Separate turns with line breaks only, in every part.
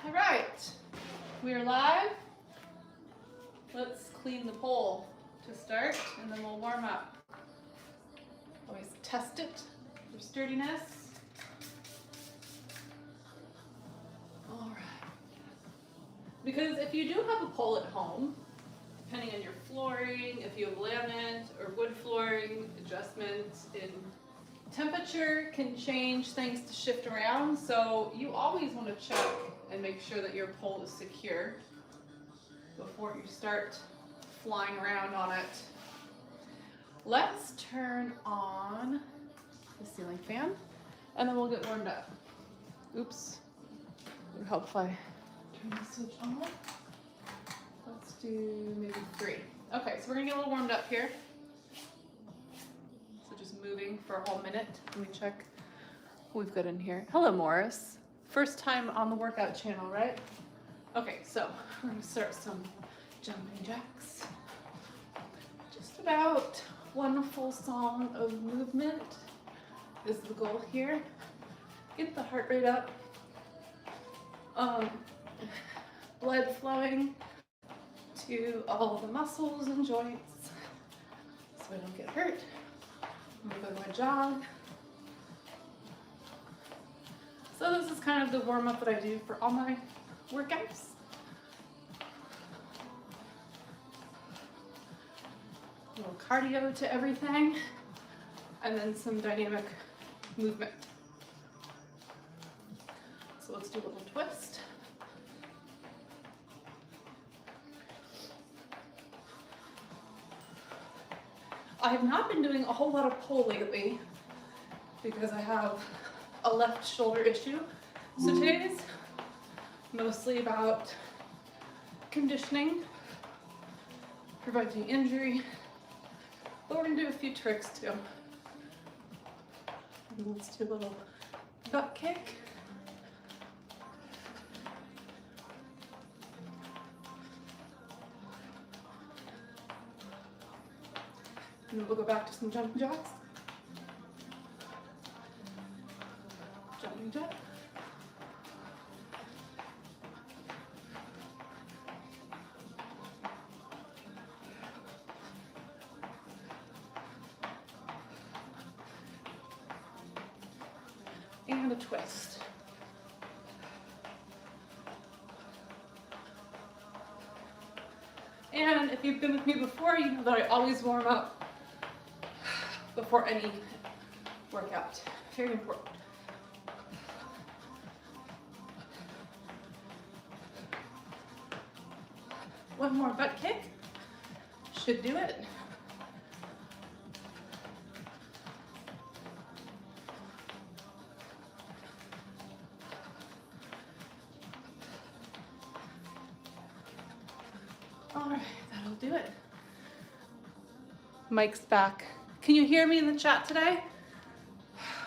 All right, we are live. Let's clean the pole to start, and then we'll warm up. Always test it for sturdiness. All right. Because if you do have a pole at home, depending on your flooring, if you have laminate or wood flooring, adjustments in temperature can change things to shift around. So you always want to check and make sure that your pole is secure before you start flying around on it. Let's turn on the ceiling fan and then we'll get warmed up. Oops. It would help if I turn the switch on. Let's do maybe 3. Okay, so we're gonna get a little warmed up here. So just moving for a whole minute. Let me check who we've got in here. Hello, Morris. First time on the workout channel, right? Okay, so we're gonna start some jumping jacks. Just about one full song of movement is the goal here. Get the heart rate up. Blood flowing to all the muscles and joints so I don't get hurt. I'm gonna go to my jog. So this is kind of the warm up that I do for all my workouts. A little cardio to everything, and then some dynamic movement. So let's do a little twist. I have not been doing a whole lot of pole lately because I have a left shoulder issue. So today's mostly about conditioning, preventing injury, but we're gonna do a few tricks too. And let's do a little butt kick. And then we'll go back to some jumping jacks. Jumping jack. And a twist. And if you've been with me before, you know that I always warm up before any workout. Very important. One more butt kick should do it. All right, that'll do it. Mike's back. Can you hear me in the chat today?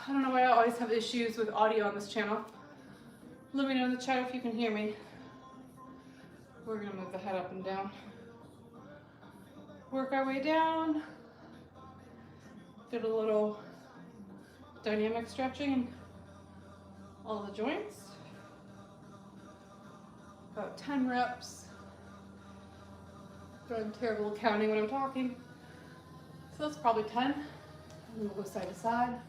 I don't know why I always have issues with audio on this channel. Let me know in the chat if you can hear me. We're gonna move the head up and down. Work our way down. Did a little dynamic stretching, all the joints. About 10 reps. But I'm terrible at counting when I'm talking. So that's probably 10. And then we'll go side to side.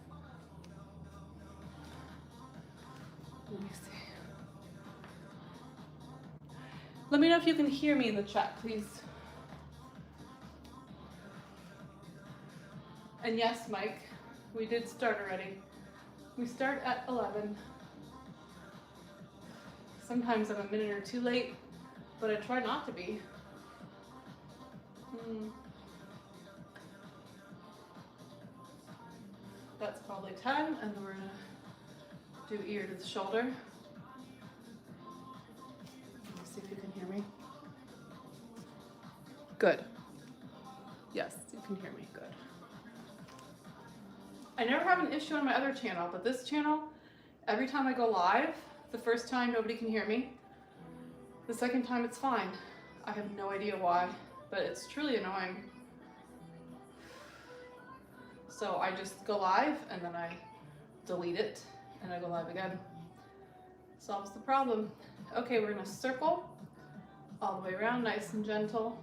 Let me see. Let me know if you can hear me in the chat, please. And yes, Mike, we did start already. We start at 11. Sometimes I'm a minute or 2 late, but I try not to be. That's probably 10, and then we're gonna do ear to the shoulder. Let me see if you can hear me. Good. Yes, you can hear me, good. I never have an issue on my other channel, but this channel, every time I go live, the first time nobody can hear me. The second time it's fine. I have no idea why, but it's truly annoying. So I just go live and then I delete it and I go live again. Solves the problem. Okay, we're gonna circle all the way around, nice and gentle.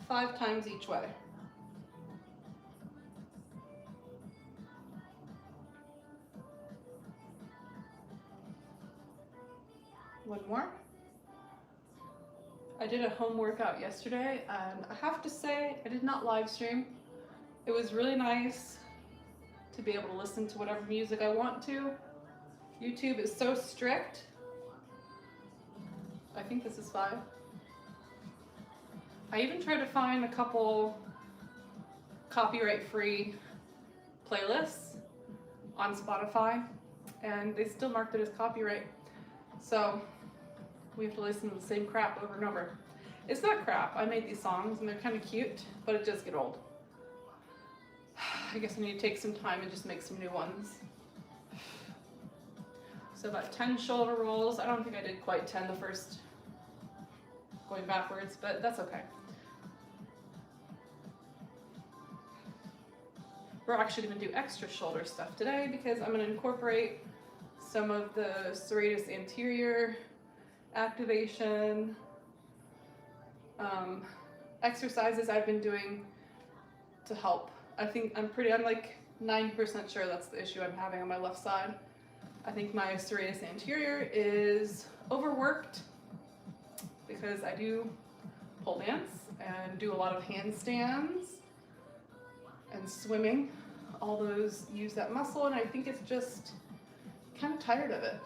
5 times each way. One more. I did a home workout yesterday, and I have to say, I did not live stream. It was really nice to be able to listen to whatever music I want to. YouTube is so strict. I think this is 5. I even tried to find a couple copyright-free playlists on Spotify, and they still marked it as copyright. So we have to listen to the same crap over and over. It's not crap. I made these songs and they're kind of cute, but it does get old. I guess I need to take some time and just make some new ones. So about 10 shoulder rolls. I don't think I did quite 10 the first going backwards, but that's okay. We're actually going to do extra shoulder stuff today because I'm going to incorporate some of the serratus anterior activation exercises I've been doing to help. I'm like 90% sure that's the issue I'm having on my left side. I think my serratus anterior is overworked because I do pole dance and do a lot of handstands and swimming. All those use that muscle, and I think it's just kind of tired of it.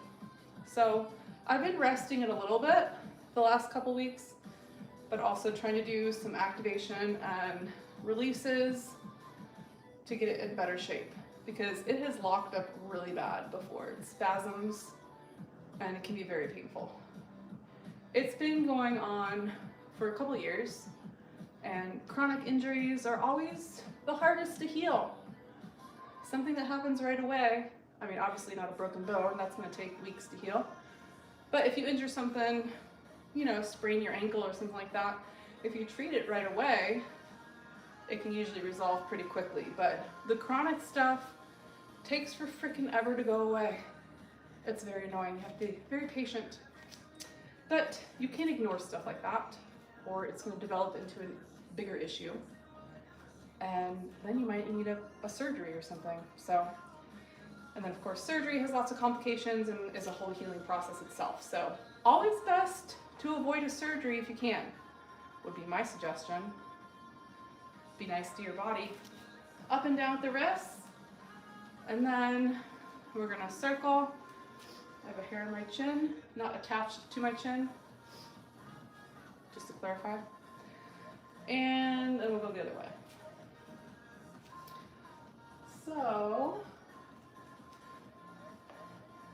So I've been resting it a little bit the last couple weeks, but also trying to do some activation and releases to get it in better shape because it has locked up really bad before. It spasms and it can be very painful. It's been going on for a couple years, and chronic injuries are always the hardest to heal. Something that happens right away, I mean, obviously not a broken bone, that's gonna take weeks to heal. But if you injure something, you know, sprain your ankle or something like that, if you treat it right away, it can usually resolve pretty quickly. But the chronic stuff takes for freaking ever to go away. It's very annoying, you have to be very patient. But you can't ignore stuff like that, or it's gonna develop into a bigger issue. And then you might need a surgery or something. So, and then of course surgery has lots of complications and is a whole healing process itself. So always best to avoid a surgery if you can, would be my suggestion. Be nice to your body. Up and down with the wrists. And then we're gonna circle. I have a hair on my chin, not attached to my chin, just to clarify. And then we'll go the other way. So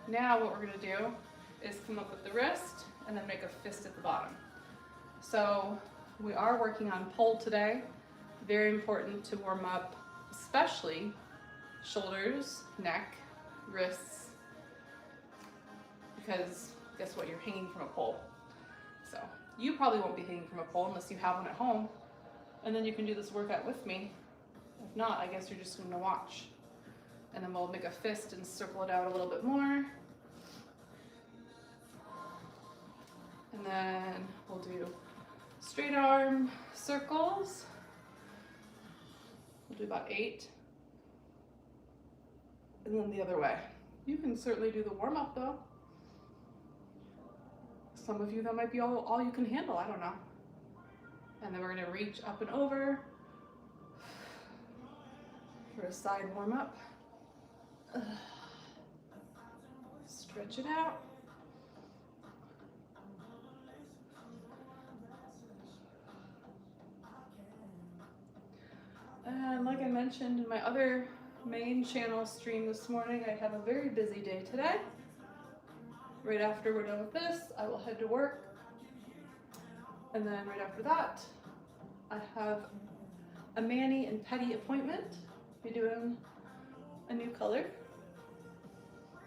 now what we're gonna do is come up with the wrist and then make a fist at the bottom. So we are working on pole today. Very important to warm up, especially shoulders, neck, wrists, because guess what, you're hanging from a pole. So you probably won't be hanging from a pole unless you have one at home, and then you can do this workout with me. If not, I guess you're just gonna watch. And then we'll make a fist and circle it out a little bit more. And then we'll do straight arm circles. We'll do about 8. And then the other way. You can certainly do the warm up though. Some of you, that might be all you can handle, I don't know. And then we're gonna reach up and over for a side warm up. Stretch it out. And like I mentioned in my other main channel stream this morning, I have a very busy day today. Right after we're done with this, I will head to work. And then right after that, I have a mani and pedi appointment. Be doing a new color.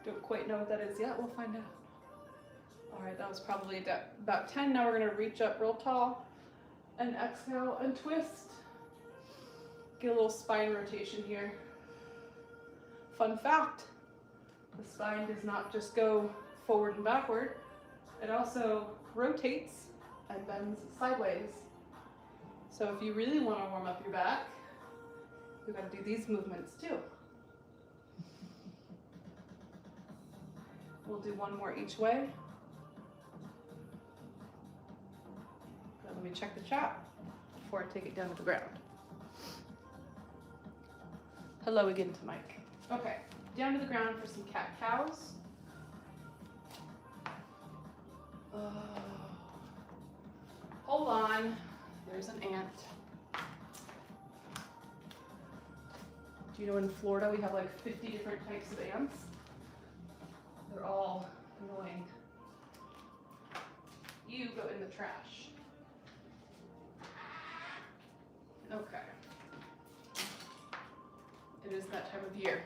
Don't quite know what that is yet, we'll find out. All right, that was probably about 10. Now we're gonna reach up real tall and exhale and twist. Get a little spine rotation here. Fun fact, The spine does not just go forward and backward, it also rotates and bends sideways. So if you really want to warm up your back, you've got to do these movements too. We'll do one more each way. Let me check the chat before I take it down to the ground. Hello again to Mike. Okay, down to the ground for some cat-cows. Hold on, there's an ant. Do you know in Florida we have like 50 different types of ants? They're all annoying. You go in the trash. Okay. It is that time of year.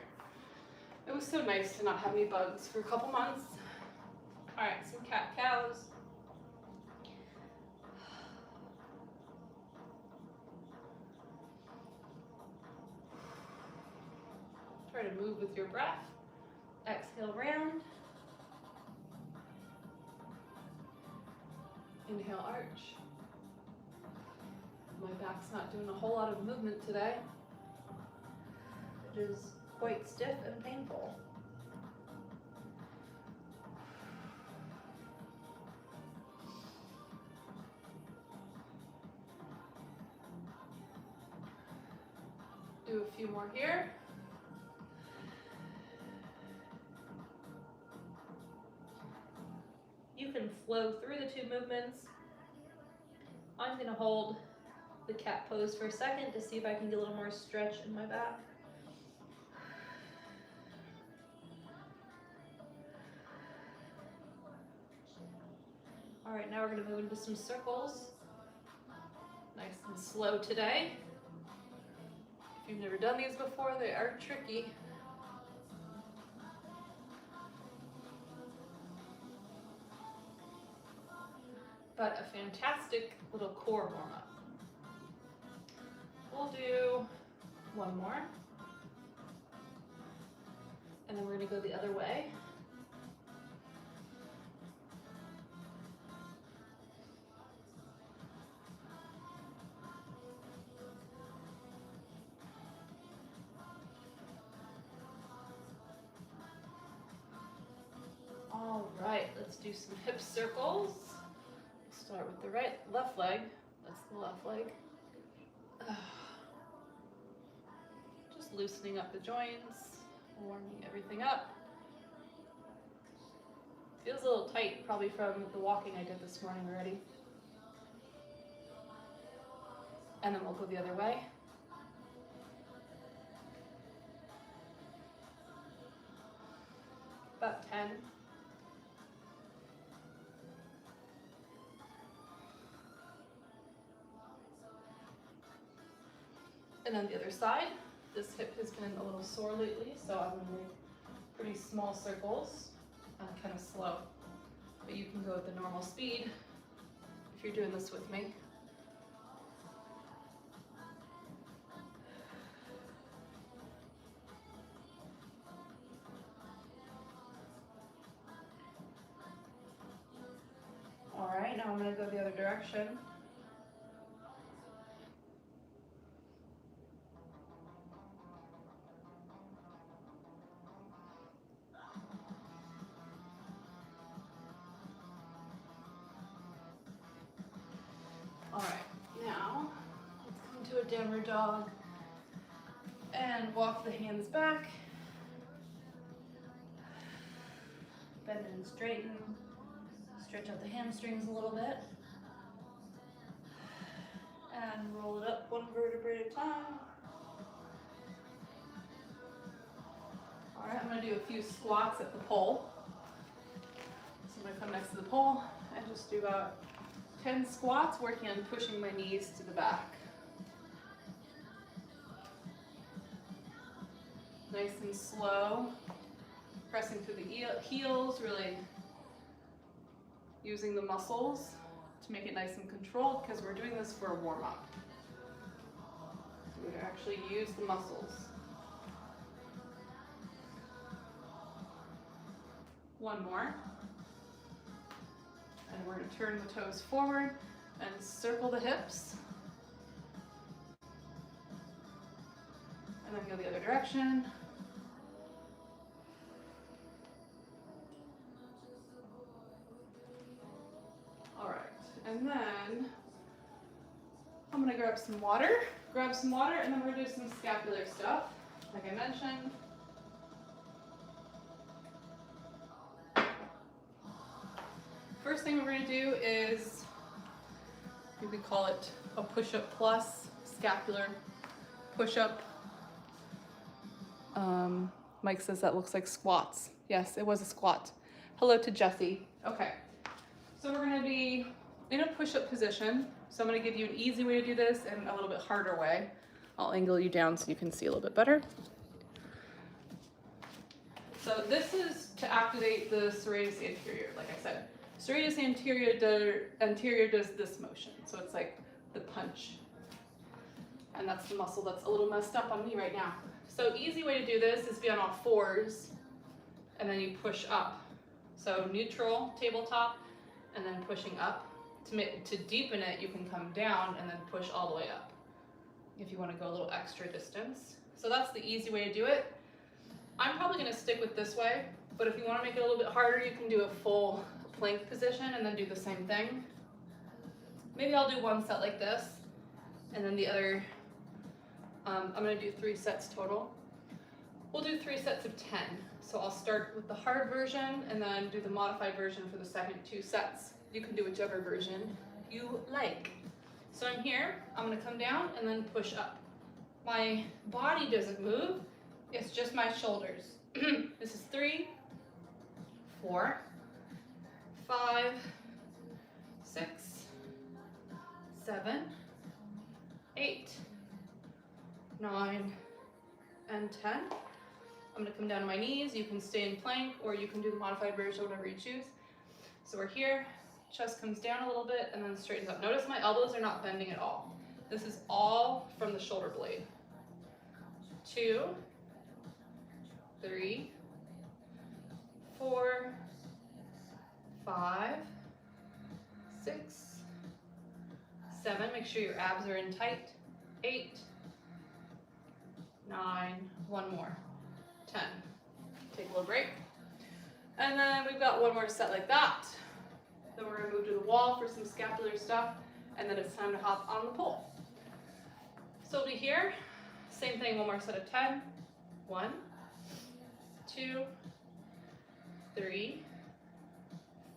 It was so nice to not have any bugs for a couple months. All right, some cat-cows. Try to move with your breath. Exhale round. Inhale arch. My back's not doing a whole lot of movement today. It is quite stiff and painful. Do a few more here. You can flow through the two movements. I'm going to hold the cat pose for a second to see if I can get a little more stretch in my back. All right, now we're going to move into some circles. Nice and slow today. If you've never done these before, they are tricky. But a fantastic little core warm-up. We'll do one more. And then we're going to go the other way. All right, let's do some hip circles. Start with the left leg. That's the left leg. Just loosening up the joints, warming everything up. Feels a little tight, probably from the walking I did this morning already. And then we'll go the other way. About 10. And then the other side. This hip has been a little sore lately, so I'm going to make pretty small circles, kind of slow. But you can go at the normal speed if you're doing this with me. All right, now I'm going to go the other direction. All right, now let's come to a downward dog and walk the hands back. Bend and straighten. Stretch out the hamstrings a little bit. And roll it up one vertebrae at a time. All right, I'm going to do a few squats at the pole. So I'm going to come next to the pole and just do about 10 squats, working on pushing my knees to the back. Nice and slow, pressing through the heels, really using the muscles to make it nice and controlled, because we're doing this for a warm-up. So we actually use the muscles. One more. And we're going to turn the toes forward and circle the hips. And then go the other direction. All right, and then I'm going to grab some water, and then we're going to do some scapular stuff, like I mentioned. First thing we're going to do is, you could call it a push-up plus scapular push-up. Mike says that looks like squats. Yes, it was a squat. Hello to Jesse. Okay, so we're going to be in a push-up position. So I'm going to give you an easy way to do this and a little bit harder way. I'll angle you down so you can see a little bit better. So this is to activate the serratus anterior, like I said. Serratus anterior does this motion. So it's like the punch. And that's the muscle that's a little messed up on me right now. So easy way to do this is be on all fours, and then you push up. So neutral tabletop, and then pushing up. To deepen it, you can come down and then push all the way up if you want to go a little extra distance. So that's the easy way to do it. I'm probably going to stick with this way, but if you want to make it a little bit harder, you can do a full plank position and then do the same thing. Maybe I'll do one set like this, and then the other, I'm going to do 3 sets total. We'll do 3 sets of 10. So I'll start with the hard version and then do the modified version for the second 2 sets. You can do whichever version you like. So I'm here, I'm going to come down and then push up. My body doesn't move, it's just my shoulders. This is 3, 4, 5, 6, 7, 8, 9, and 10. I'm going to come down to my knees. You can stay in plank or you can do the modified version, whatever you choose. So we're here, chest comes down a little bit and then straightens up. Notice my elbows are not bending at all. This is all from the shoulder blade. 2, 3, 4, 5, 6, 7. Make sure your abs are in tight. 8, 9, one more. 10. Take a little break. And then we've got one more set like that. Then we're going to move to the wall for some scapular stuff, and then it's time to hop on the pole. So we'll be here, same thing, one more set of 10. 1, 2, 3,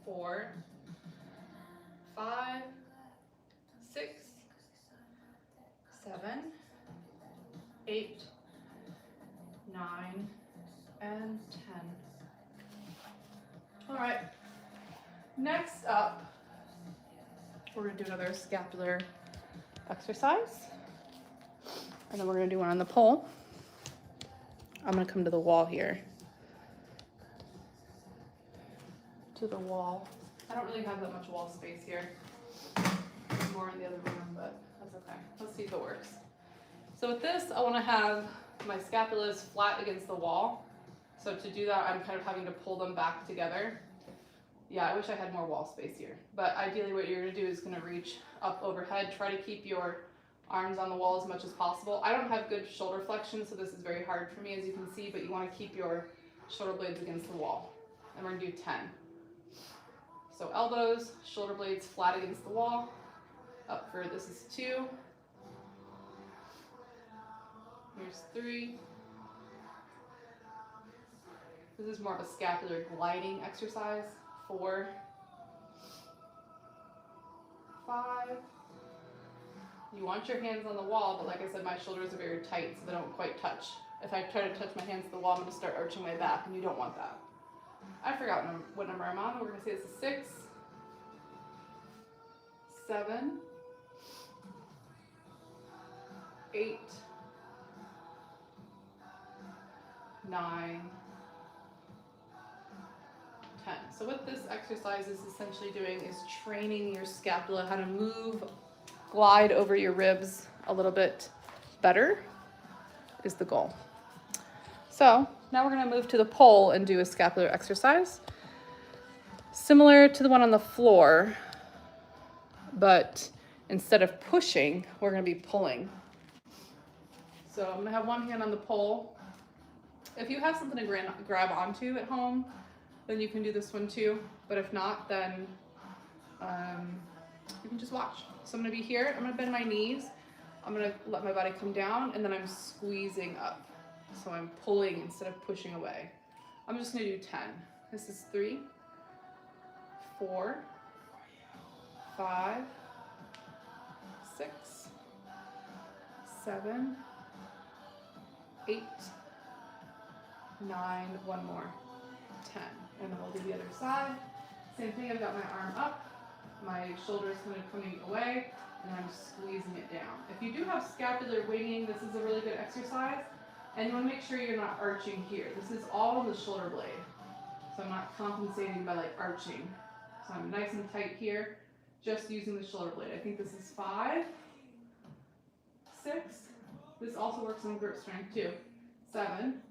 4, 5, 6, 7, 8, 9, and 10. All right. Next up, we're going to do another scapular exercise, and then we're going to do one on the pole. I'm going to come to the wall here. To the wall. I don't really have that much wall space here. There's more in the other room, but that's okay. Let's see if it works. So with this, I want to have my scapulas flat against the wall. So to do that, I'm kind of having to pull them back together. Yeah, I wish I had more wall space here. But ideally what you're going to do is going to reach up overhead. Try to keep your arms on the wall as much as possible. I don't have good shoulder flexion, so this is very hard for me, as you can see, but you want to keep your shoulder blades against the wall. And we're going to do 10. So elbows, shoulder blades flat against the wall. Up for, this is 2. Here's 3. This is more of a scapular gliding exercise. 4, 5. You want your hands on the wall, but like I said, my shoulders are very tight, so they don't quite touch. If I try to touch my hands to the wall, I'm going to start arching my back, and you don't want that. I forgot what number I'm on. We're going to say this is 6, 7, 8, 9, 10. So what this exercise is essentially doing is training your scapula how to move, glide over your ribs a little bit better is the goal. So now we're going to move to the pole and do a scapular exercise. similar to the one on the floor, but instead of pushing, we're gonna be pulling. So I'm gonna have one hand on the pole. If you have something to grab onto at home, then you can do this one too. But if not, then you can just watch. So I'm gonna be here, I'm gonna bend my knees, I'm gonna let my body come down, and then I'm squeezing up. So I'm pulling instead of pushing away. I'm just gonna do 10. This is 3, 4, 5, 6, 7, 8, 9, one more, 10. And then we'll do the other side. Same thing, I've got my arm up, my shoulders kind of coming away, and I'm squeezing it down. If you do have scapular winging, this is a really good exercise. And you want to make sure you're not arching here. This is all on the shoulder blade. So I'm not compensating by like arching. So I'm nice and tight here, just using the shoulder blade. I think this is 5, 6. This also works on grip strength too. 7,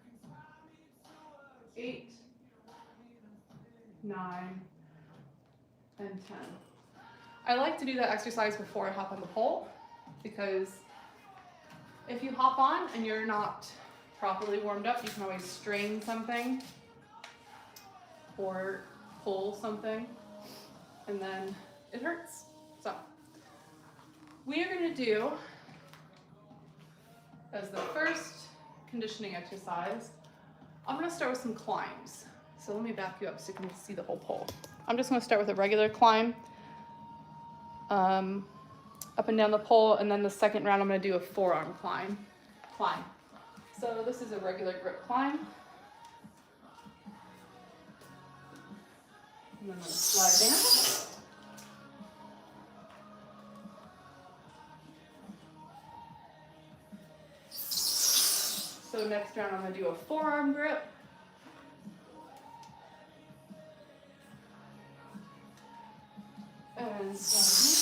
8, 9, and 10. I like to do that exercise before I hop on the pole, because if you hop on and you're not properly warmed up, you can always strain something or pull something, and then it hurts. So we are going to do, as the first conditioning exercise, I'm going to start with some climbs. So let me back you up so you can see the whole pole. I'm just going to start with a regular climb, up and down the pole, and then the second round I'm going to do a forearm climb. So this is a regular grip climb. And then I'm going to slide down. So next round I'm going to do a forearm grip. And slide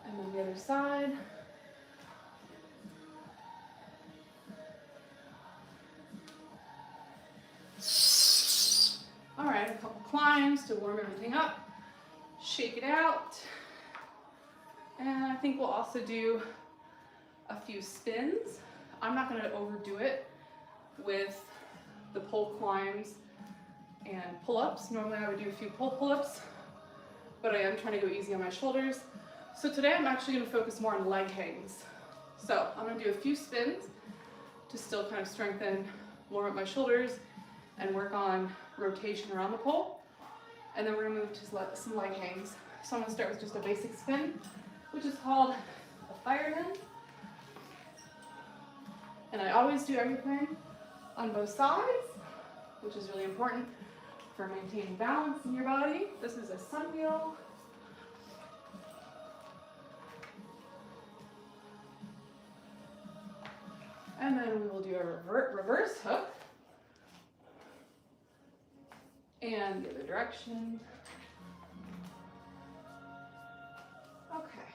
down. And then the other side. All right, a couple climbs to warm everything up, shake it out. And I think we'll also do a few spins. I'm not going to overdo it with the pole climbs and pull-ups. Normally I would do a few pull-ups, but I am trying to go easy on my shoulders. So today I'm actually going to focus more on leg hangs. So I'm going to do a few spins to still kind of strengthen, warm up my shoulders, and work on rotation around the pole. And then we're going to move to some leg hangs. So I'm going to start with just a basic spin, which is called a fireman. And I always do everything on both sides, which is really important for maintaining balance in your body. This is a sun wheel. And then we will do a reverse hook. And the other direction. Okay.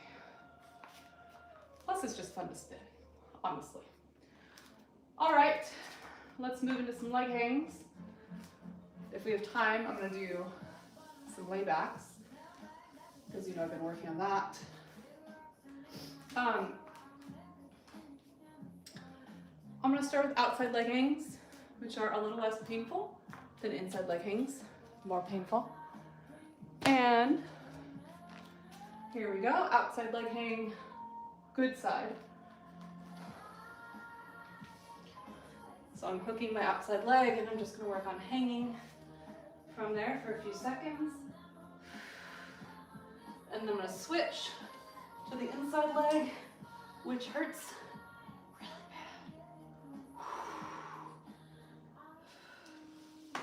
Plus it's just fun to spin, honestly. All right, let's move into some leg hangs. If we have time, I'm gonna do some laybacks, because you know I've been working on that. I'm gonna start with outside leg hangs, which are a little less painful than inside leg hangs, more painful. And here we go, outside leg hang, good side. So I'm hooking my outside leg, and I'm just gonna work on hanging from there for a few seconds. And then I'm gonna switch to the inside leg, which hurts really bad.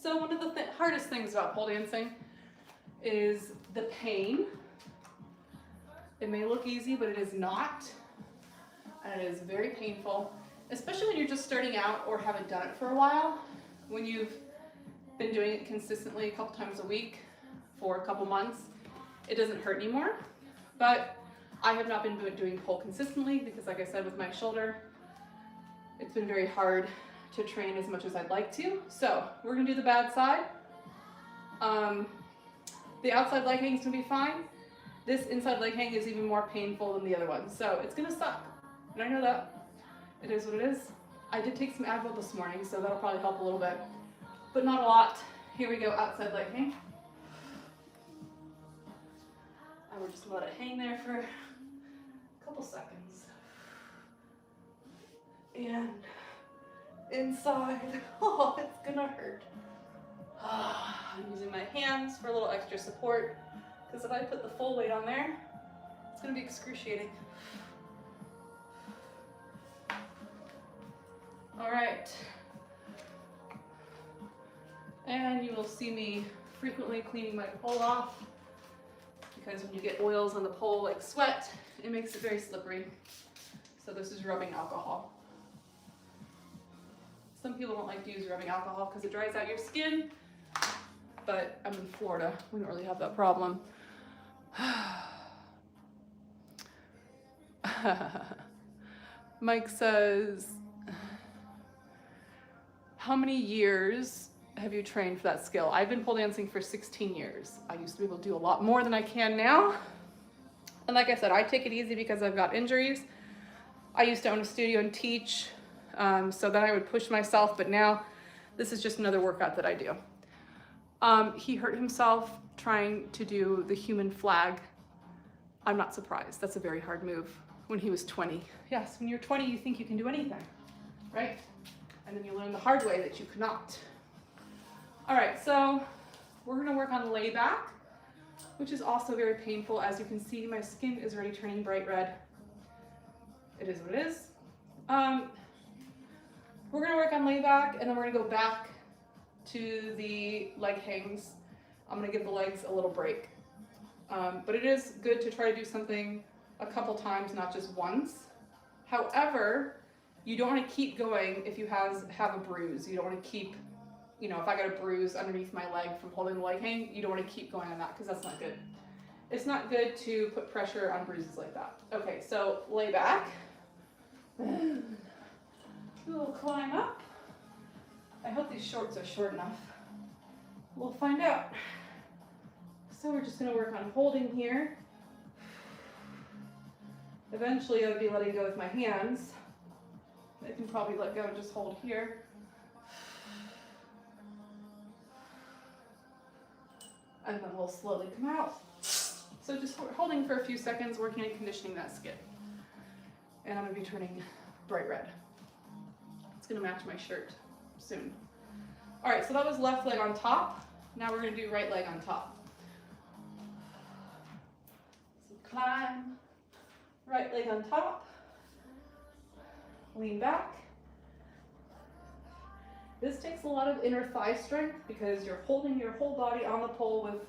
So one of the hardest things about pole dancing is the pain. It may look easy, but it is not. And it is very painful, especially when you're just starting out or haven't done it for a while. When you've been doing it consistently a couple times a week for a couple months, it doesn't hurt anymore. But I have not been doing pole consistently because, like I said, with my shoulder, it's been very hard to train as much as I'd like to. So we're gonna do the bad side. The outside leg hang's gonna be fine. This inside leg hang is even more painful than the other one, so it's gonna suck. And I know that. It is what it is. I did take some Advil this morning, so that'll probably help a little bit, but not a lot. Here we go, outside leg hang. I will just let it hang there for a couple seconds. And inside, oh, it's gonna hurt. I'm using my hands for a little extra support, because if I put the full weight on there, it's gonna be excruciating. All right. And you will see me frequently cleaning my pole off, because when you get oils on the pole like sweat, it makes it very slippery. So this is rubbing alcohol. Some people don't like to use rubbing alcohol because it dries out your skin, but I'm in Florida. We don't really have that problem. Mike says, how many years have you trained for that skill? I've been pole dancing for 16 years. I used to be able to do a lot more than I can now. And like I said, I take it easy because I've got injuries. I used to own a studio and teach, so then I would push myself, but now this is just another workout that I do. He hurt himself trying to do the human flag. I'm not surprised. That's a very hard move when he was 20. Yes, when you're 20, you think you can do anything, right? And then you learn the hard way that you cannot. All right, so we're gonna work on lay back, which is also very painful. As you can see, my skin is already turning bright red. It is what it is. We're gonna work on lay back, and then we're gonna go back to the leg hangs. I'm gonna give the legs a little break. But it is good to try to do something a couple times, not just once. However, you don't wanna keep going if you have a bruise. You don't wanna keep, if I got a bruise underneath my leg from holding the leg hang, you don't wanna keep going on that, because that's not good. It's not good to put pressure on bruises like that. Okay, so lay back. We'll climb up. I hope these shorts are short enough. We'll find out. So we're just gonna work on holding here. Eventually I'll be letting go with my hands. I can probably let go and just hold here. And then we'll slowly come out. So just holding for a few seconds, working on conditioning that skin. And I'm gonna be turning bright red. It's gonna match my shirt soon. All right, so that was left leg on top. Now we're gonna do right leg on top. So climb, right leg on top, lean back. This takes a lot of inner thigh strength because you're holding your whole body on the pole with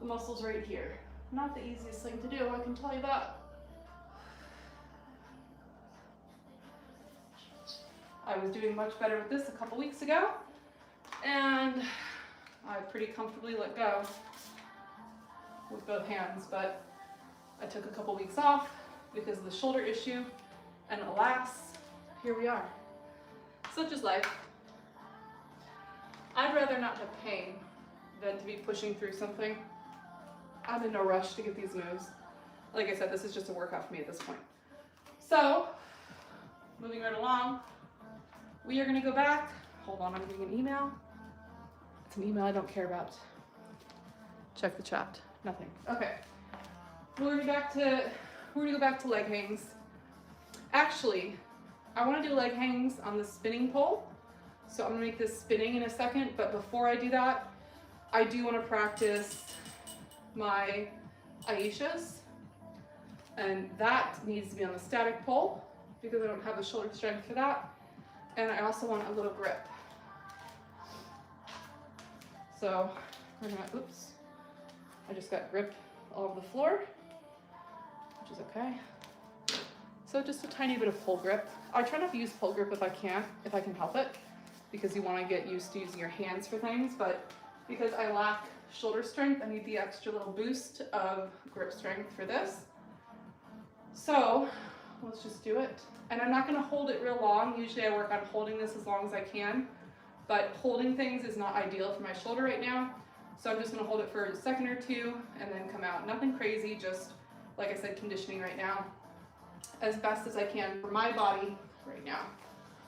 the muscles right here. Not the easiest thing to do, I can tell you that. I was doing much better with this a couple weeks ago, and I pretty comfortably let go with both hands, but I took a couple weeks off because of the shoulder issue, and alas, here we are. Such is life. I'd rather not have pain than to be pushing through something. I'm in no rush to get these moves. Like I said, this is just a workout for me at this point. So, moving right along, we are gonna go back. Hold on, I'm getting an email. It's an email I don't care about. Check the chat, nothing. Okay, we're gonna go back to leg hangs. Actually, I wanna do leg hangs on the spinning pole. So I'm gonna make this spinning in a second, but before I do that, I do wanna practice my Aishas. And that needs to be on the static pole because I don't have the shoulder strength for that. And I also want a little grip. So we're gonna, oops, I just got grip all over the floor, which is okay. So just a tiny bit of pole grip. I try not to use pole grip if I can help it, because you want to get used to using your hands for things, but because I lack shoulder strength, I need the extra little boost of grip strength for this. So let's just do it. And I'm not going to hold it real long. Usually I work on holding this as long as I can, but holding things is not ideal for my shoulder right now. So I'm just gonna hold it for a second or two and then come out. Nothing crazy, just like I said, conditioning right now, as best as I can for my body right now.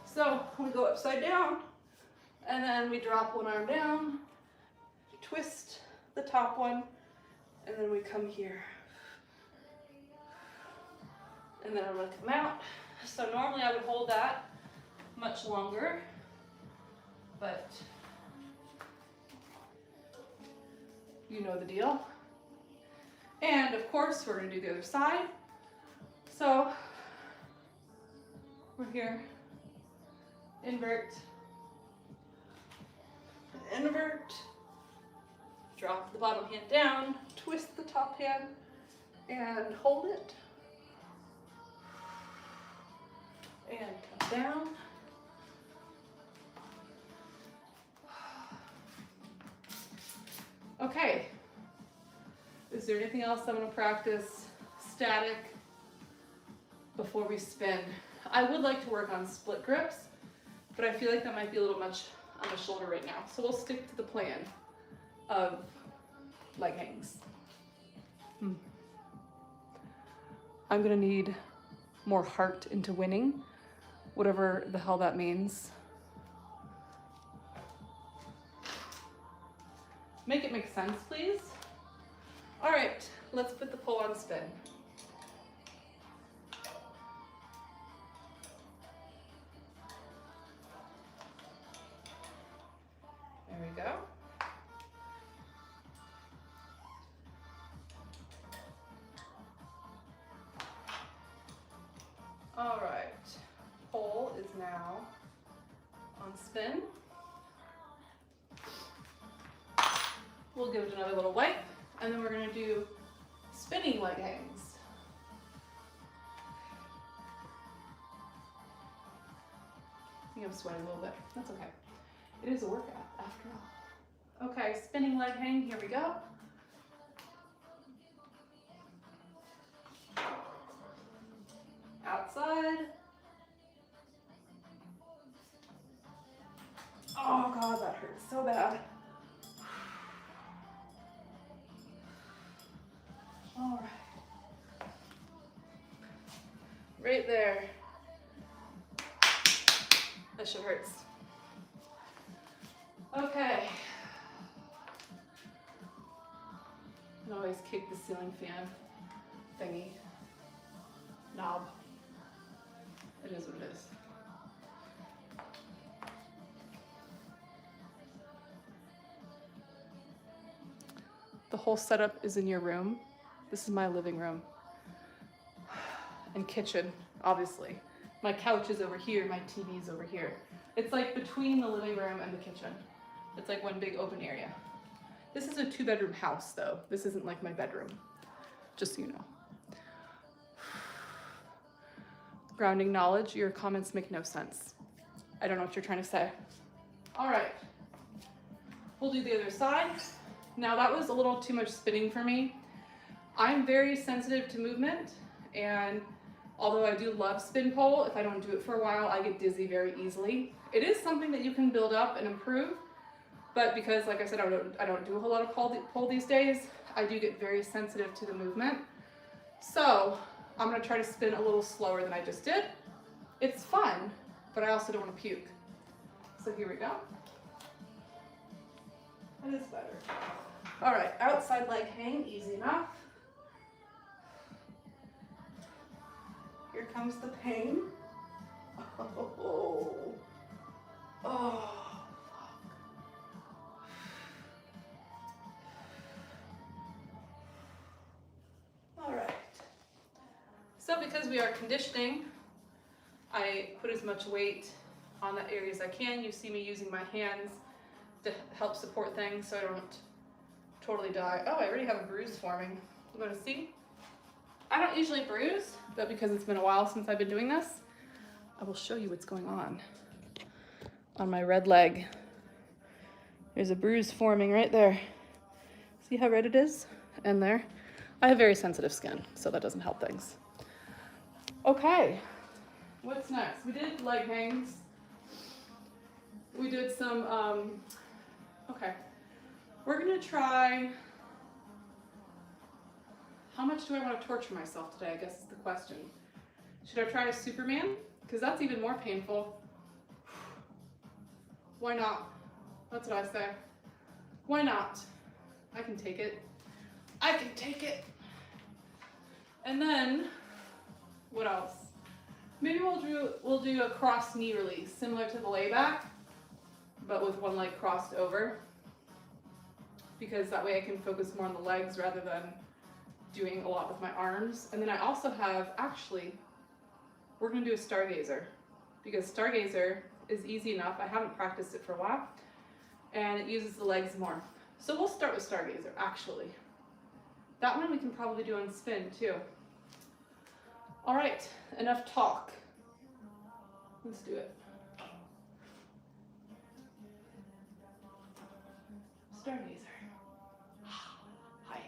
So we go upside down, and then we drop one arm down, twist the top one, and then we come here. And then I'm gonna come out. So normally I would hold that much longer, but you know the deal. And of course, we're gonna do the other side. So we're here, invert, invert, drop the bottom hand down, twist the top hand, and hold it. And come down. Okay. Is there anything else I'm going to practice static before we spin? I would like to work on split grips, but I feel like that might be a little much on the shoulder right now. So we'll stick to the plan of leg hangs. I'm going to need more heart into winning, whatever the hell that means. Make it make sense, please. All right, let's put the pole on spin. There we go. All right, pole is now on spin. We'll give it another little wipe, and then we're gonna do spinning leg hangs. I think I'm sweating a little bit. That's okay. It is a workout after all. Okay, spinning leg hang, here we go. Outside. Oh God, that hurts so bad. All right. Right there. That shit hurts. Okay. I can always kick the ceiling fan thingy. Knob. It is what it is. The whole setup is in your room. This is my living room and kitchen, obviously. My couch is over here, my TV is over here. It's like between the living room and the kitchen. It's like one big open area. This is a 2-bedroom house though. This isn't like my bedroom, just so you know. Grounding knowledge, your comments make no sense. I don't know what you're trying to say. All right, we'll do the other side. Now that was a little too much spinning for me. I'm very sensitive to movement, and although I do love spin pole, if I don't do it for a while, I get dizzy very easily. It is something that you can build up and improve, but because, like I said, I don't do a whole lot of pole these days, I do get very sensitive to the movement. So I'm gonna try to spin a little slower than I just did. It's fun, but I also don't want to puke. So here we go. It is better. All right, outside leg hang, easy enough. Here comes the pain. Oh, oh. All right. So because we are conditioning, I put as much weight on that area as I can. You see me using my hands to help support things so I don't totally die. Oh, I already have a bruise forming. You want to see? I don't usually bruise, but because it's been a while since I've been doing this, I will show you what's going on my red leg. There's a bruise forming right there. See how red it is? And there. I have very sensitive skin, so that doesn't help things. Okay, what's next? We did leg hangs. We did some, okay. We're gonna try, how much do I want to torture myself today, I guess is the question. Should I try a Superman? Because that's even more painful. Why not? That's what I say. Why not? I can take it. I can take it. And then, what else? Maybe we'll do a cross knee release, similar to the layback, but with one leg crossed over. Because that way I can focus more on the legs rather than doing a lot with my arms. And then I also have, actually, we're gonna do a stargazer, because stargazer is easy enough. I haven't practiced it for a while, and it uses the legs more. So we'll start with stargazer, actually. That one we can probably do on spin too. All right, enough talk. Let's do it. Stargazer. Hi.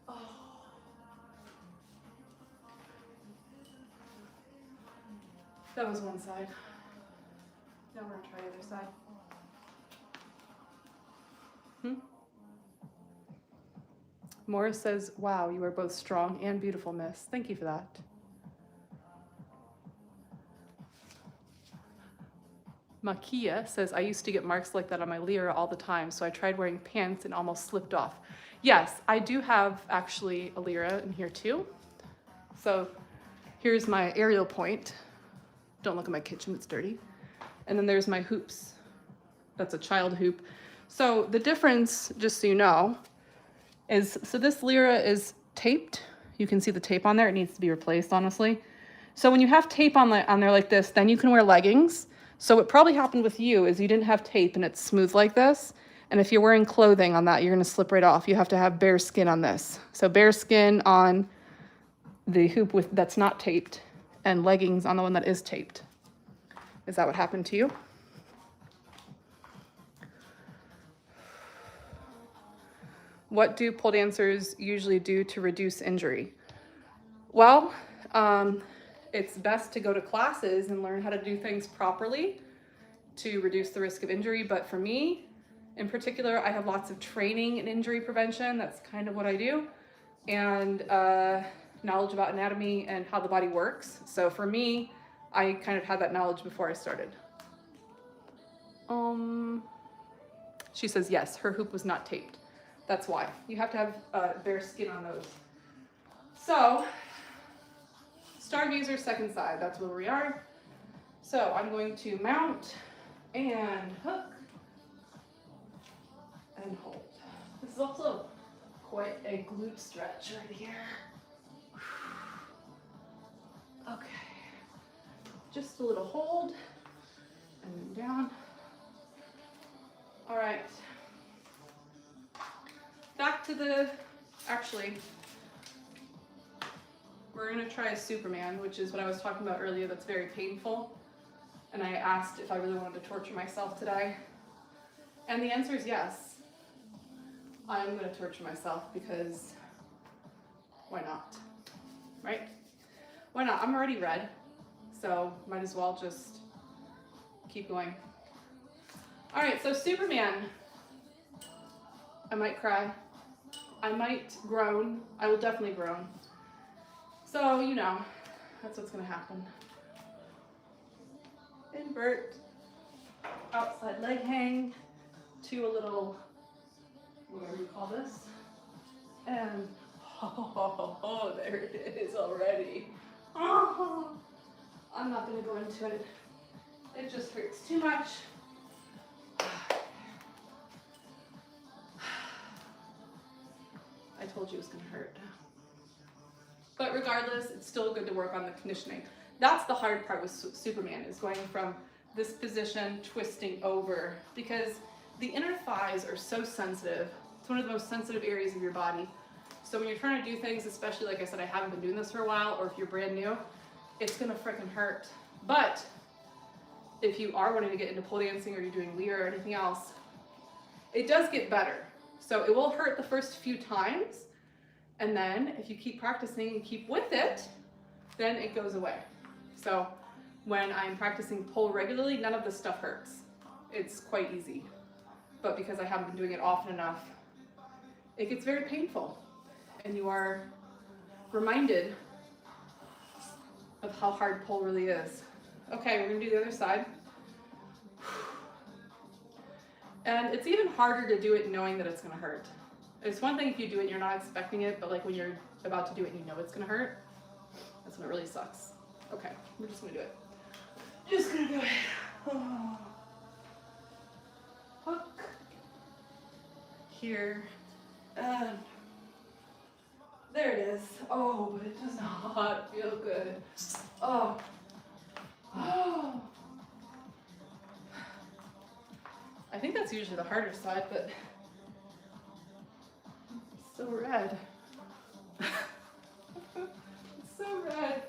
Oh. That was one side. Now we're gonna try the other side. Morris says, wow, you are both strong and beautiful, miss. Thank you for that. Makia says, I used to get marks like that on my lyra all the time, so I tried wearing pants and almost slipped off. Yes, I do have actually a lyra in here too. So here's my aerial point. Don't look at my kitchen, it's dirty. And then there's my hoops. That's a child hoop. So the difference, just so you know, is, so this lyra is taped. You can see the tape on there. It needs to be replaced, honestly. So when you have tape on there like this, then you can wear leggings. So what probably happened with you is you didn't have tape and it's smooth like this. And if you're wearing clothing on that, you're gonna slip right off. You have to have bare skin on this. So bare skin on the hoop that's not taped, and leggings on the one that is taped. Is that what happened to you? What do pole dancers usually do to reduce injury? Well, it's best to go to classes and learn how to do things properly to reduce the risk of injury. But for me, in particular, I have lots of training in injury prevention. That's kind of what I do. And knowledge about anatomy and how the body works. So for me, I kind of had that knowledge before I started. She says, yes, her hoop was not taped. That's why. You have to have bare skin on those. So, stargazer second side, that's where we are. So I'm going to mount and hook and hold. This is also quite a glute stretch right here. Okay, just a little hold and then down. All right, back to actually, we're gonna try a Superman, which is what I was talking about earlier, that's very painful. And I asked if I really wanted to torture myself today. And the answer is yes. I'm gonna torture myself because why not, right? Why not? I'm already red, so might as well just keep going. All right, so Superman. I might cry. I might groan. I will definitely groan. So, you know, that's what's gonna happen. Invert, outside leg hang to a little, whatever you call this. And, oh, there it is already. Oh, I'm not gonna go into it. It just hurts too much. I told you it was gonna hurt. But regardless, it's still good to work on the conditioning. That's the hard part with Superman, is going from this position, twisting over, because the inner thighs are so sensitive. It's one of the most sensitive areas of your body. So when you're trying to do things, especially like I said, I haven't been doing this for a while, or if you're brand new, it's gonna frickin' hurt. But if you are wanting to get into pole dancing or you're doing lyra or anything else, it does get better. So it will hurt the first few times, and then if you keep practicing and keep with it, then it goes away. So when I'm practicing pull regularly, none of this stuff hurts. It's quite easy. But because I haven't been doing it often enough, it gets very painful. And you are reminded of how hard pull really is. Okay, we're gonna do the other side. And it's even harder to do it knowing that it's gonna hurt. It's one thing if you do it and you're not expecting it, but like when you're about to do it and you know it's gonna hurt, that's when it really sucks. Okay, we're just gonna do it. Just gonna do it. Oh. Hook. Here. And there it is. Oh, but it does not feel good. Oh. Oh. I think that's usually the harder side, but it's so red. It's so red.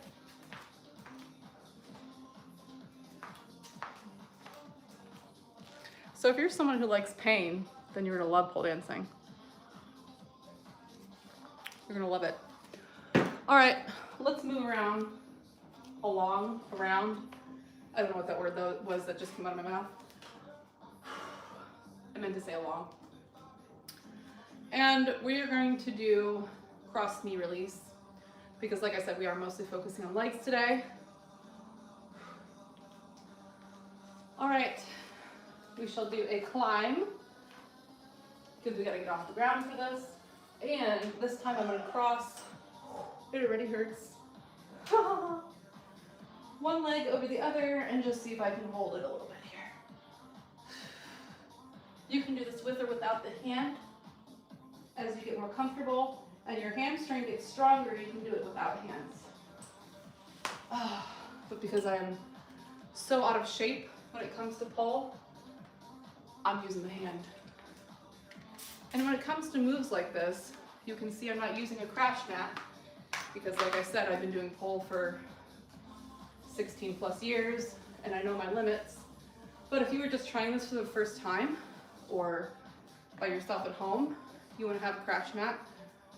So if you're someone who likes pain, then you're gonna love pole dancing. You're gonna love it. All right, let's move around, around. I don't know what that word was that just came out of my mouth. I meant to say along. And we are going to do cross knee release because like I said, we are mostly focusing on legs today. All right, we shall do a climb because we gotta get off the ground for this. And this time I'm gonna cross, it already hurts. One leg over the other and just see if I can hold it a little bit here. You can do this with or without the hand. As you get more comfortable and your hamstring gets stronger, you can do it without hands. But because I'm so out of shape when it comes to pole, I'm using the hand. And when it comes to moves like this, you can see I'm not using a crash mat because like I said, I've been doing pole for 16 plus years and I know my limits. But if you were just trying this for the first time or by yourself at home, you want to have a crash mat.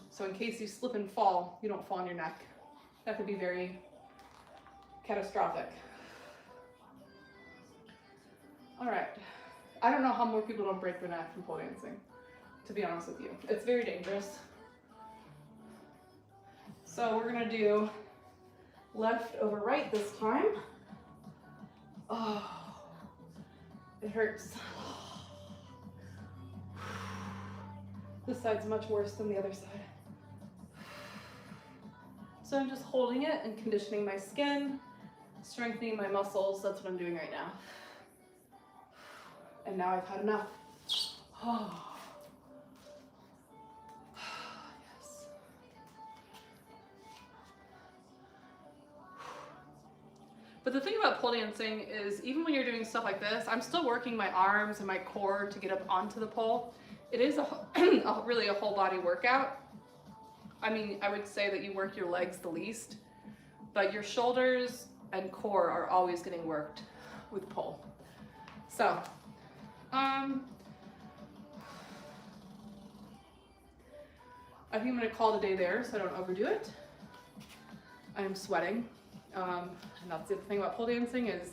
So in case you slip and fall, you don't fall on your neck. That could be very catastrophic. All right. I don't know how more people don't break their neck from pole dancing, to be honest with you. It's very dangerous. So we're gonna do left over right this time. Oh, it hurts. This side's much worse than the other side. So I'm just holding it and conditioning my skin, strengthening my muscles. That's what I'm doing right now. And now I've had enough. Oh. Yes. But the thing about pole dancing is even when you're doing stuff like this, I'm still working my arms and my core to get up onto the pole. It is really a whole body workout. I mean, I would say that you work your legs the least, but your shoulders and core are always getting worked with pole. So, I think I'm gonna call it a day there so I don't overdo it. I am sweating. And that's the other thing about pole dancing is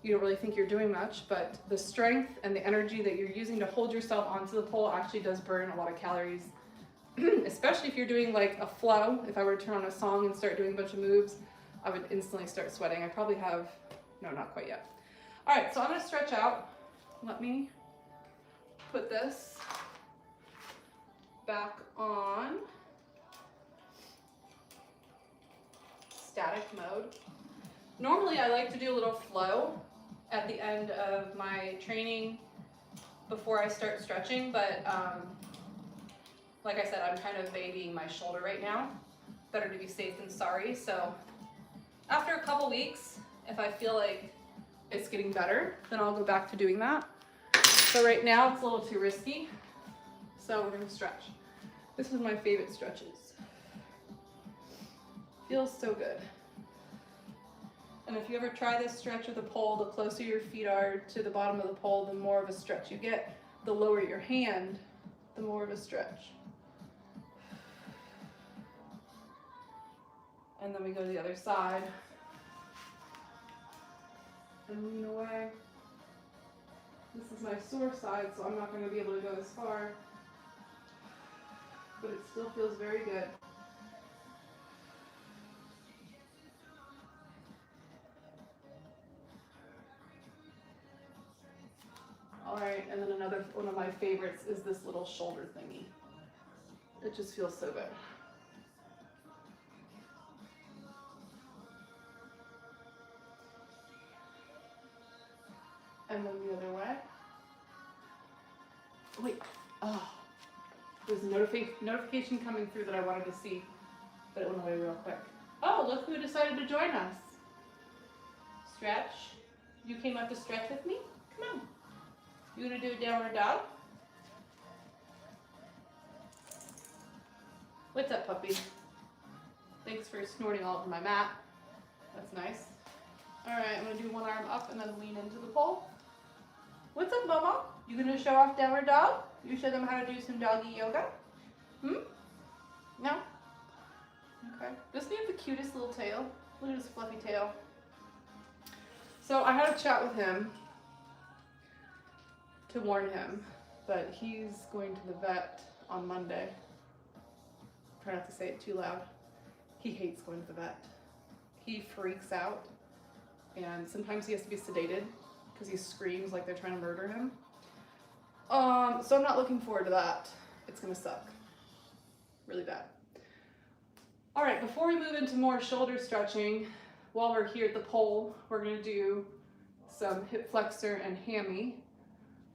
you don't really think you're doing much, but the strength and the energy that you're using to hold yourself onto the pole actually does burn a lot of calories, especially if you're doing like a flow. If I were to turn on a song and start doing a bunch of moves, I would instantly start sweating. I probably have, no, not quite yet. All right, so I'm gonna stretch out. Let me put this back on static mode. Normally I like to do a little flow at the end of my training before I start stretching, but like I said, I'm kind of babying my shoulder right now. Better to be safe than sorry. So after a couple weeks, if I feel like it's getting better, then I'll go back to doing that. So right now it's a little too risky. So we're gonna stretch. This is my favorite stretches. Feels so good. And if you ever try this stretch with a pole, the closer your feet are to the bottom of the pole, the more of a stretch you get. The lower your hand, the more of a stretch. And then we go to the other side. and lean away. This is my sore side, so I'm not going to be able to go as far, but it still feels very good. All right, and then another one of my favorites is this little shoulder thingy. It just feels so good. And then the other way. Wait, oh, there's a notification coming through that I wanted to see, but it went away real quick. Oh, look who decided to join us. Stretch. You came up to stretch with me? Come on. You gonna do a downward dog? What's up, puppy? Thanks for snorting all over my mat. That's nice. All right, I'm gonna do one arm up and then lean into the pole. What's up, Mama? You gonna show off downward dog? You show them how to do some doggy yoga? No? Okay. Doesn't he have the cutest little tail? Look at his fluffy tail. So I had a chat with him to warn him, but he's going to the vet on Monday. Try not to say it too loud. He hates going to the vet. He freaks out, and sometimes he has to be sedated because he screams like they're trying to murder him. So I'm not looking forward to that. It's gonna suck really bad. All right, before we move into more shoulder stretching, while we're here at the pole, we're gonna do some hip flexor and hammy.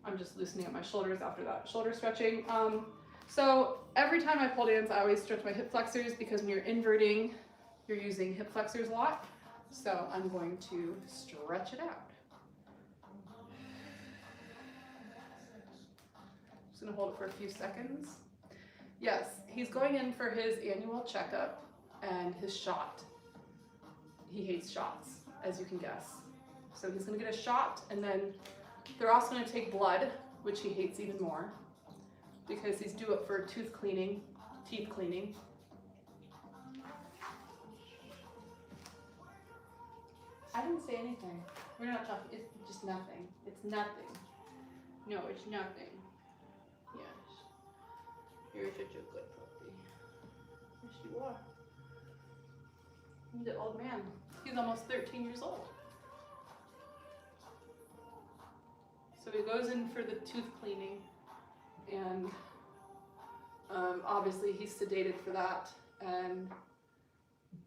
I'm just loosening up my shoulders after that shoulder stretching. So every time I pole dance, I always stretch my hip flexors because when you're inverting, you're using hip flexors a lot. So I'm going to stretch it out. Just gonna hold it for a few seconds. Yes, he's going in for his annual checkup and his shot. He hates shots, as you can guess. So he's gonna get a shot, and then they're also gonna take blood, which he hates even more, because he's due up for teeth cleaning. I didn't say anything. We're not talking, it's just nothing. It's nothing. No, it's nothing. Yes. You're such a good puppy. Yes, you are. He's an old man. He's almost 13 years old. So he goes in for the tooth cleaning, and obviously he's sedated for that. And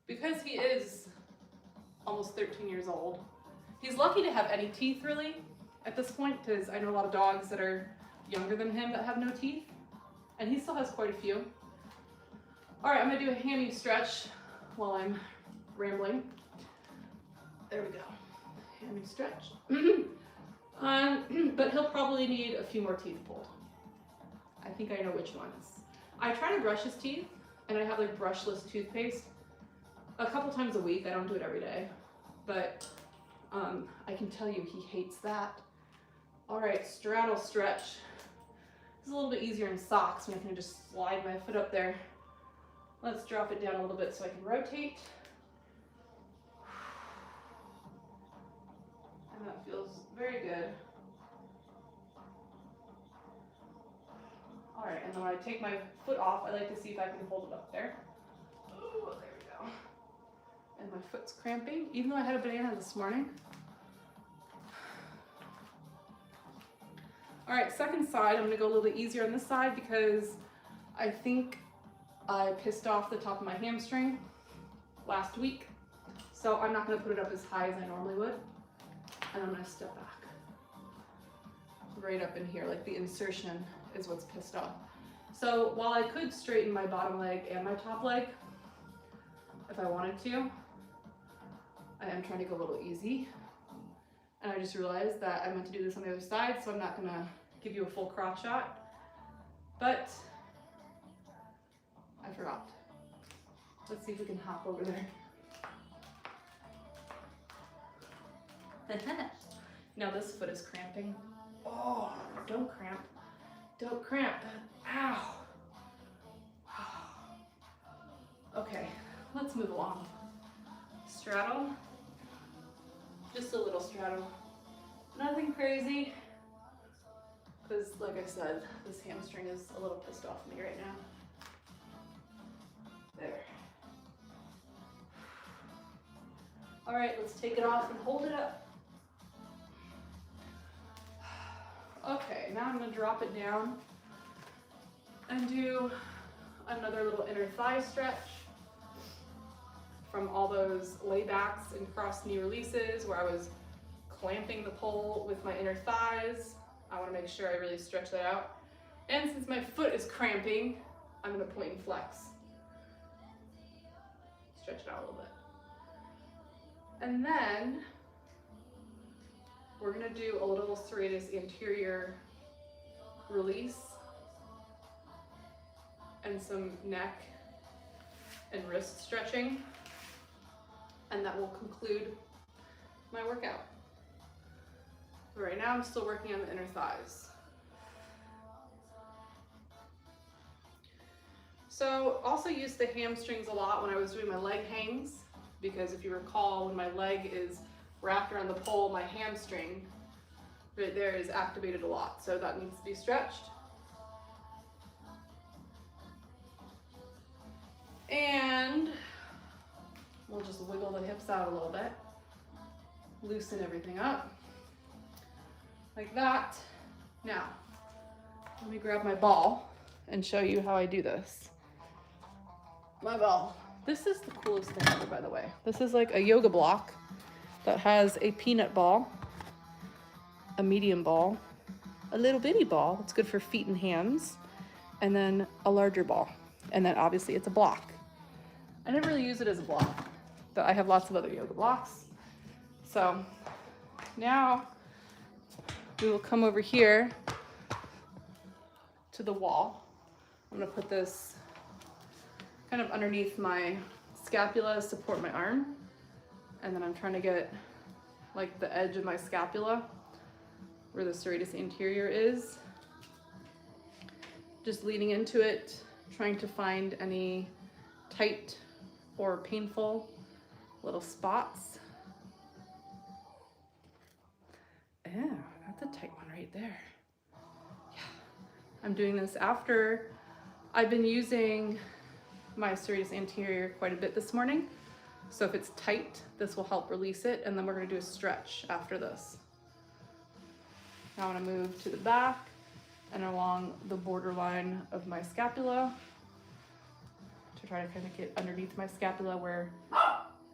because he is almost 13 years old, he's lucky to have any teeth really at this point, because I know a lot of dogs that are younger than him that have no teeth, and he still has quite a few. All right, I'm gonna do a hammy stretch while I'm rambling. There we go, hammy stretch. But he'll probably need a few more teeth pulled. I think I know which ones. I try to brush his teeth, and I have like brushless toothpaste a couple times a week. I don't do it every day, but I can tell you he hates that. All right, straddle stretch. It's a little bit easier in socks when I can just slide my foot up there. Let's drop it down a little bit so I can rotate. And that feels very good. All right, and then when I take my foot off, I like to see if I can hold it up there. Oh, there we go. And my foot's cramping, even though I had a banana this morning. All right, second side, I'm gonna go a little bit easier on this side because I think I pissed off the top of my hamstring last week. So I'm not gonna put it up as high as I normally would. And I'm gonna step back. Right up in here, like the insertion is what's pissed off. So while I could straighten my bottom leg and my top leg, if I wanted to, I am trying to go a little easy. And I just realized that I meant to do this on the other side, so I'm not gonna give you a full crotch shot, but I forgot. Let's see if we can hop over there. Now this foot is cramping. Oh, don't cramp. Don't cramp. Ow. Okay, let's move along. Straddle. Just a little straddle. crazy because, like I said, this hamstring is a little pissed off at me right now. There. All right, let's take it off and hold it up. Okay, now I'm gonna drop it down and do another little inner thigh stretch from all those laybacks and cross knee releases where I was clamping the pole with my inner thighs. I wanna make sure I really stretch that out. And since my foot is cramping, I'm gonna point and flex. Stretch it out a little bit. And then we're gonna do a little serratus anterior release and some neck and wrist stretching. And that will conclude my workout. But right now I'm still working on the inner thighs. So also use the hamstrings a lot when I was doing my leg hangs, because if you recall, when my leg is wrapped around the pole, my hamstring right there is activated a lot. So that needs to be stretched. And we'll just wiggle the hips out a little bit. Loosen everything up. Like that. Now, let me grab my ball and show you how I do this. My ball. This is the coolest thing ever, by the way. This is like a yoga block that has a peanut ball, a medium ball, a little bitty ball that's good for feet and hands, and then a larger ball. And then obviously it's a block. I never really use it as a block, but I have lots of other yoga blocks. So now we will come over here to the wall. I'm gonna put this kind of underneath my scapula to support my arm. And then I'm trying to get like the edge of my scapula where the serratus anterior is. Just leaning into it, trying to find any tight or painful little spots. Yeah, that's a tight one right there. Yeah, I'm doing this after I've been using my serratus anterior quite a bit this morning. So if it's tight, this will help release it. And then we're gonna do a stretch after this. Now I'm gonna move to the back and along the borderline of my scapula to try to kind of get underneath my scapula where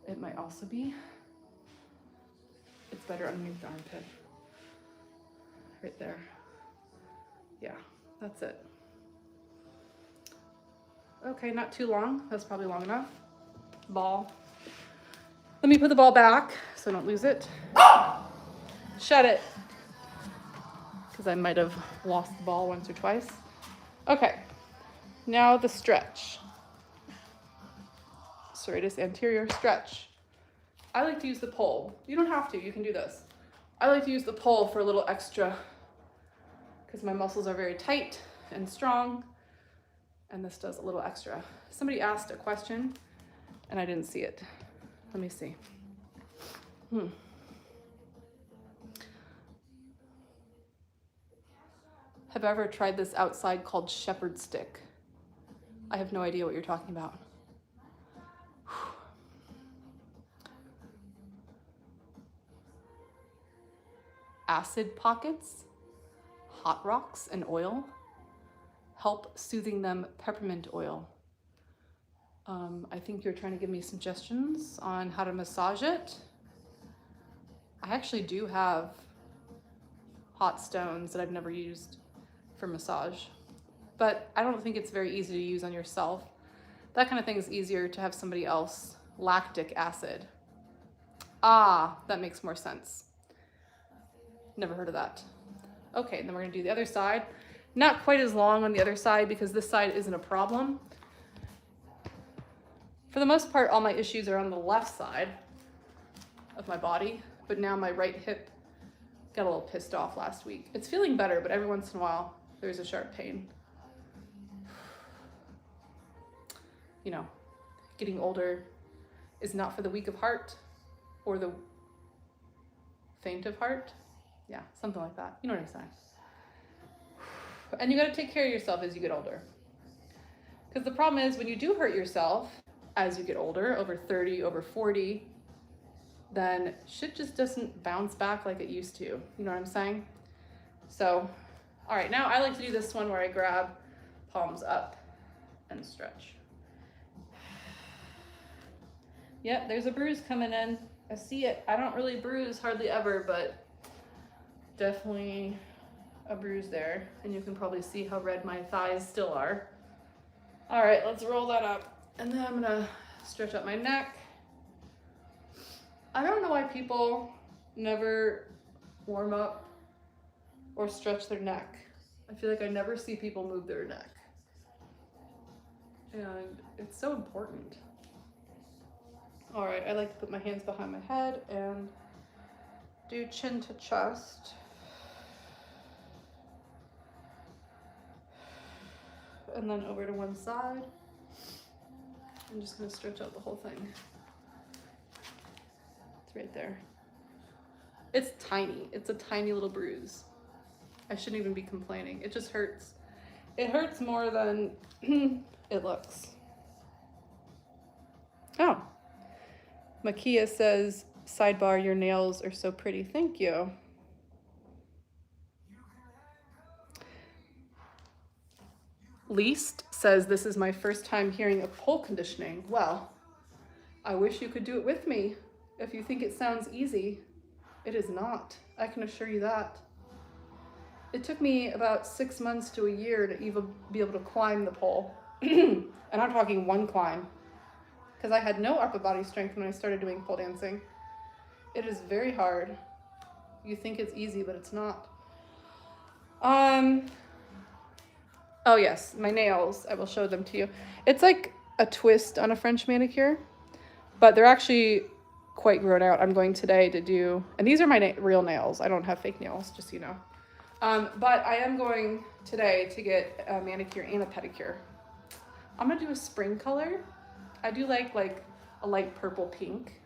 it might also be. It's better underneath the armpit. Right there. Yeah, that's it. Okay, not too long. That's probably long enough. Ball. Let me put the ball back so I don't lose it. Shut it. Because I might have lost the ball once or twice. Okay, now the stretch. Serratus anterior stretch. I like to use the pole. You don't have to, you can do this. I like to use the pole for a little extra because my muscles are very tight and strong, and this does a little extra. Somebody asked a question and I didn't see it. Let me see. Have I ever tried this outside called shepherd stick? I have no idea what you're talking about. Acid pockets, hot rocks, and oil. Help soothing them peppermint oil. I think you're trying to give me suggestions on how to massage it. I actually do have hot stones that I've never used for massage, but I don't think it's very easy to use on yourself. That kind of thing is easier to have somebody else. Lactic acid. Ah, that makes more sense. Never heard of that. Okay, then we're gonna do the other side. Not quite as long on the other side because this side isn't a problem. For the most part, all my issues are on the left side of my body, but now my right hip got a little pissed off last week. It's feeling better, but every once in a while, there's a sharp pain. You know, getting older is not for the weak of heart or the faint of heart. Yeah, something like that. You know what I'm saying? And you got to take care of yourself as you get older. Because the problem is when you do hurt yourself as you get older, over 30, over 40, then shit just doesn't bounce back like it used to. You know what I'm saying? So, all right, now I like to do this one where I grab palms up and stretch. Yep, there's a bruise coming in. I see it. I don't really bruise hardly ever, but definitely a bruise there. And you can probably see how red my thighs still are. All right, let's roll that up. And then I'm gonna stretch up my neck. I don't know why people never warm up or stretch their neck. I feel like I never see people move their neck. And it's so important. All right, I like to put my hands behind my head and do chin to chest. And then over to one side. I'm just gonna stretch out the whole thing. It's right there. It's tiny. It's a tiny little bruise. I shouldn't even be complaining. It just hurts. It hurts more than it looks. Oh. Makia says, sidebar, your nails are so pretty. Thank you. Least says, this is my first time hearing of pole conditioning. Well, I wish you could do it with me. If you think it sounds easy, it is not. I can assure you that. It took me about 6 months to a year to even be able to climb the pole. And I'm talking one climb. Because I had no upper body strength when I started doing pole dancing. It is very hard. You think it's easy, but it's not. Oh yes, my nails. I will show them to you. It's like a twist on a French manicure, but they're actually quite grown out. I'm going today to do, and these are my real nails. I don't have fake nails, just so you know. But I am going today to get a manicure and a pedicure. I'm gonna do a spring color. I do like a light purple pink,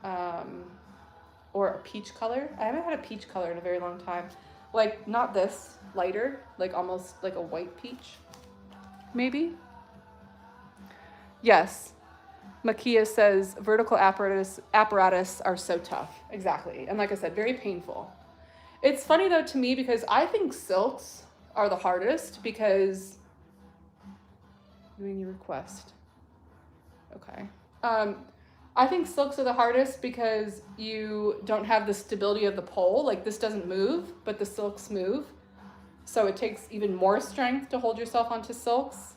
or a peach color. I haven't had a peach color in a very long time. Like not this, lighter, like almost like a white peach, maybe. Yes, Makia says vertical apparatus are so tough. Exactly, and like I said, very painful. It's funny though to me because I think silks are the hardest because doing your request. Okay. I think silks are the hardest because you don't have the stability of the pole. Like this doesn't move, but the silks move. So it takes even more strength to hold yourself onto silks.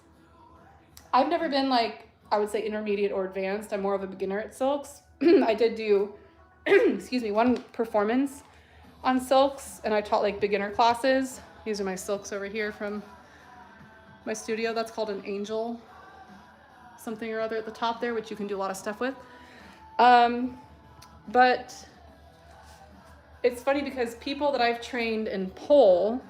I've never been like, I would say intermediate or advanced. I'm more of a beginner at silks. I did do, excuse me, one performance on silks and I taught like beginner classes. These are my silks over here from my studio. That's called an angel something or other at the top there, which you can do a lot of stuff with. But it's funny because people that I've trained in pole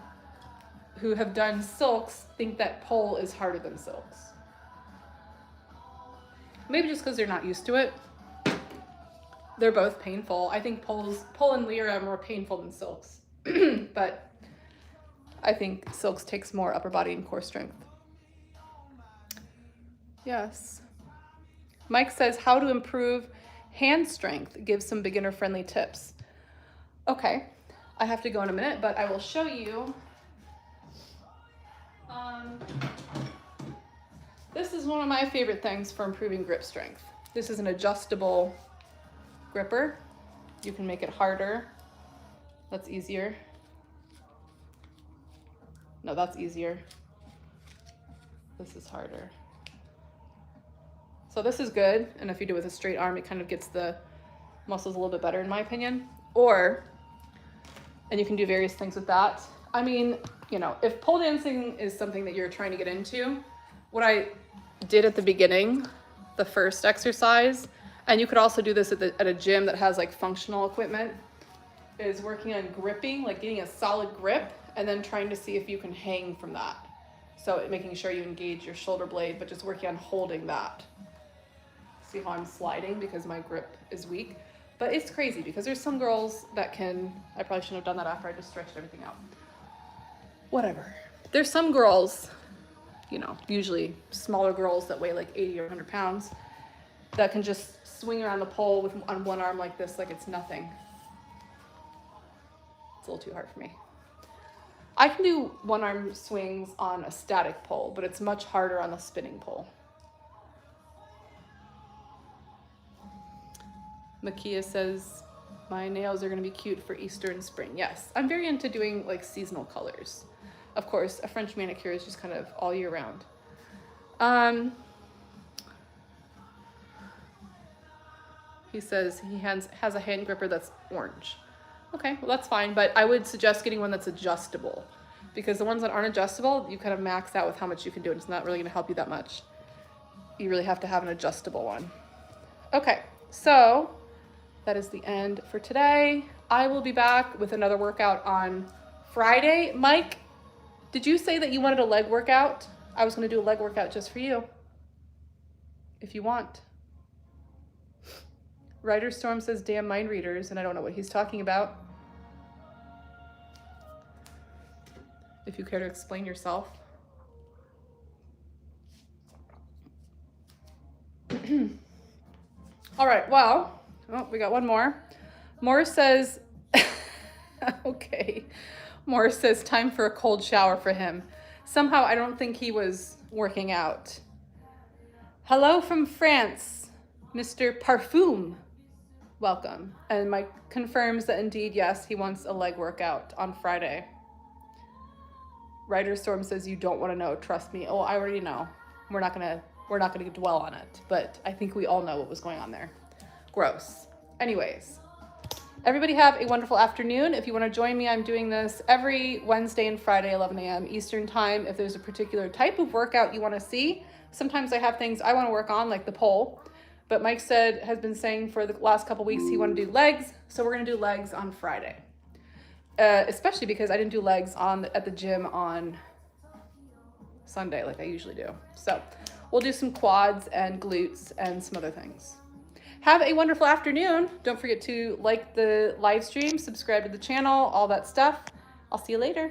who have done silks think that pole is harder than silks. Maybe just because they're not used to it. They're both painful. I think pole and lyra are more painful than silks. But I think silks takes more upper body and core strength. Yes. Mike says, how to improve hand strength. Give some beginner-friendly tips. Okay, I have to go in a minute, but I will show you. This is one of my favorite things for improving grip strength. This is an adjustable gripper. You can make it harder. That's easier. No, that's easier. This is harder. So this is good, and if you do it with a straight arm, it kind of gets the muscles a little bit better in my opinion. And you can do various things with that. I mean, you know, if pole dancing is something that you're trying to get into, what I did at the beginning, the first exercise, and you could also do this at a gym that has like functional equipment, is working on gripping, like getting a solid grip, and then trying to see if you can hang from that. So making sure you engage your shoulder blade, but just working on holding that. See how I'm sliding because my grip is weak. But it's crazy because there's some girls that can, I probably shouldn't have done that after I just stretched everything out. Whatever. There's some girls, you know, usually smaller girls that weigh like 80 or 100 pounds that can just swing around the pole with on one arm like this, like it's nothing. It's a little too hard for me. I can do one arm swings on a static pole, but it's much harder on the spinning pole. Makia says, my nails are going to be cute for Easter and spring. Yes, I'm very into doing like seasonal colors. Of course, a French manicure is just kind of all year round. He says he has a hand gripper that's orange. Okay, well that's fine, but I would suggest getting one that's adjustable because the ones that aren't adjustable, you kind of max out with how much you can do and it's not really going to help you that much. You really have to have an adjustable one. Okay, so that is the end for today. I will be back with another workout on Friday. Mike, did you say that you wanted a leg workout? I was going to do a leg workout just for you, if you want. Writer Storm says, damn mind readers, and I don't know what he's talking about. If you care to explain yourself. All right, well, we got one more. Morris says, okay. Morris says, time for a cold shower for him. Somehow I don't think he was working out. Hello from France, Mr. Parfum. Welcome. And Mike confirms that indeed, yes, he wants a leg workout on Friday. Writer Storm says you don't want to know. Trust me. Oh, I already know. We're not gonna dwell on it, but I think we all know what was going on there. Gross. Anyways, everybody have a wonderful afternoon. If you want to join me, I'm doing this every Wednesday and Friday, 11 a.m. Eastern time. If there's a particular type of workout you want to see, sometimes I have things I want to work on, like the pole. But Mike has been saying for the last couple weeks he wanted to do legs, so we're going to do legs on Friday. Especially because I didn't do legs at the gym on Sunday like I usually do. So we'll do some quads and glutes and some other things. Have a wonderful afternoon. Don't forget to like the live stream, subscribe to the channel, all that stuff. I'll see you later.